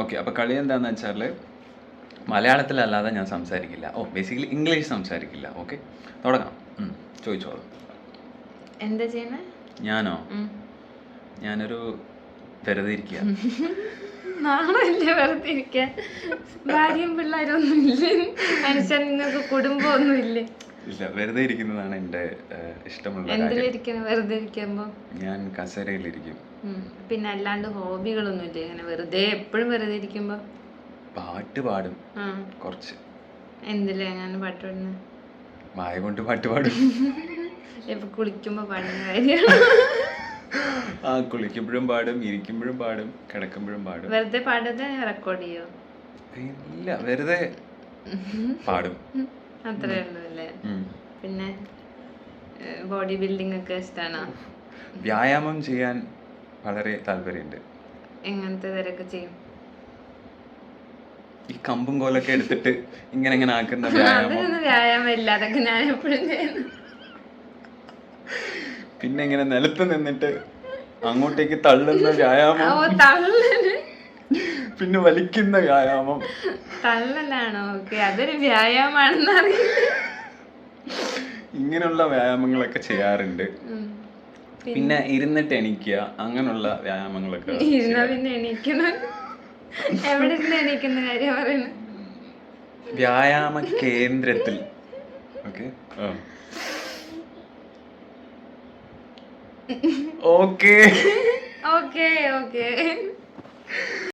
Okay, അപ്പോൾ കളി എന്താണെന്ന് വെച്ചാൽ മലയാളത്തിലല്ലാതെ ഞാൻ സംസാരിക്കില്ല. ബേസിക്കലി ഇംഗ്ലീഷ് സംസാരിക്കില്ല. ഓക്കെ, തുടങ്ങാം. ചോദിച്ചോളൂ. എന്താ ചെയ്യണേ? ഞാനോ? ഞാനൊരു വെറുതെ ഇരിക്കുക. നാണല്ലേ വെറുതെ ഇരിക്കാൻ? ഭാര്യയും പിള്ളേരൊന്നും ഇല്ലേ? മനുഷ്യൻ നിങ്ങൾക്ക് കുടുംബമൊന്നും ഇല്ലേ? ഇല്ല, വെറുതെ ഇരിക്കുന്നതാണ് എൻ്റെ ഇഷ്ടമുള്ള കാര്യം. എന്തിലിരിക്കണം വെറുതെ ഇരിക്കുമ്പോ? ഞാൻ കസേരയിലിരിക്കും. പിന്നെ അല്ലാണ്ട് ഹോബികളൊന്നും ഇല്ലേ ഇങ്ങനെ വെറുതെ എപ്പോഴും വെറുതെ ഇരിക്കുമ്പോ? പാട്ട് പാടും കുറച്ച്. എന്തിലാ ഞാൻ പാട്ട് പാടുന്നത്? വായ കൊണ്ട് പാട്ട് പാടും. ഇപ്പൊ കുളിക്കുമ്പോ പാടുന്ന കാര്യമാണ്. കുളിക്കുമ്പോഴും പാടും, ഇരിക്കുമ്പോഴും പാടും, കിടക്കുമ്പോഴും പാടും. വെറുതെ പാടാതെ റെക്കോർഡ് ചെയ്യോ? ഇല്ല, വെറുതെ പാടും. അത്രേ ഉള്ളൂ അല്ലേ? പിന്നെ ബോഡി ബിൽഡിംഗ് ഒക്കെ ഇഷ്ടമാണോ? വ്യായാമം ചെയ്യാൻ വളരെ താല്പര്യമുണ്ട്. എങ്ങനത്തെ തരൊക്കെ ചെയ്യും? ഈ കമ്പും കോലൊക്കെ എടുത്തിട്ട് ഇങ്ങനെ ആക്കുന്ന അതൊന്നും വ്യായാമം ഇല്ല, അതൊക്കെ ഞാൻ എപ്പോഴും ചെയ്യുന്നു. പിന്നെ ഇങ്ങനെ നിലത്ത് നിന്നിട്ട് അങ്ങോട്ടേക്ക് തള്ളുന്ന വ്യായാമം, പിന്നെ വലിക്കുന്ന വ്യായാമം. തള്ളലാണോ? ഓക്കെ, അതൊരു വ്യായാമാണെന്ന് അറിയില്ല. ഇങ്ങനെയുള്ള വ്യായാമങ്ങളൊക്കെ ചെയ്യാറുണ്ട്. പിന്നെ ഇരുന്നിട്ട് എണീക്കുക, അങ്ങനെയുള്ള വ്യായാമങ്ങളൊക്കെ. ഇരുന്നാ പിന്നെ എണീക്കണം? എവിടെ ഇരുന്ന് എണീക്കുന്ന കാര്യം പറയുന്നത്? വ്യായാമ കേന്ദ്രത്തിൽ. Okay okay okay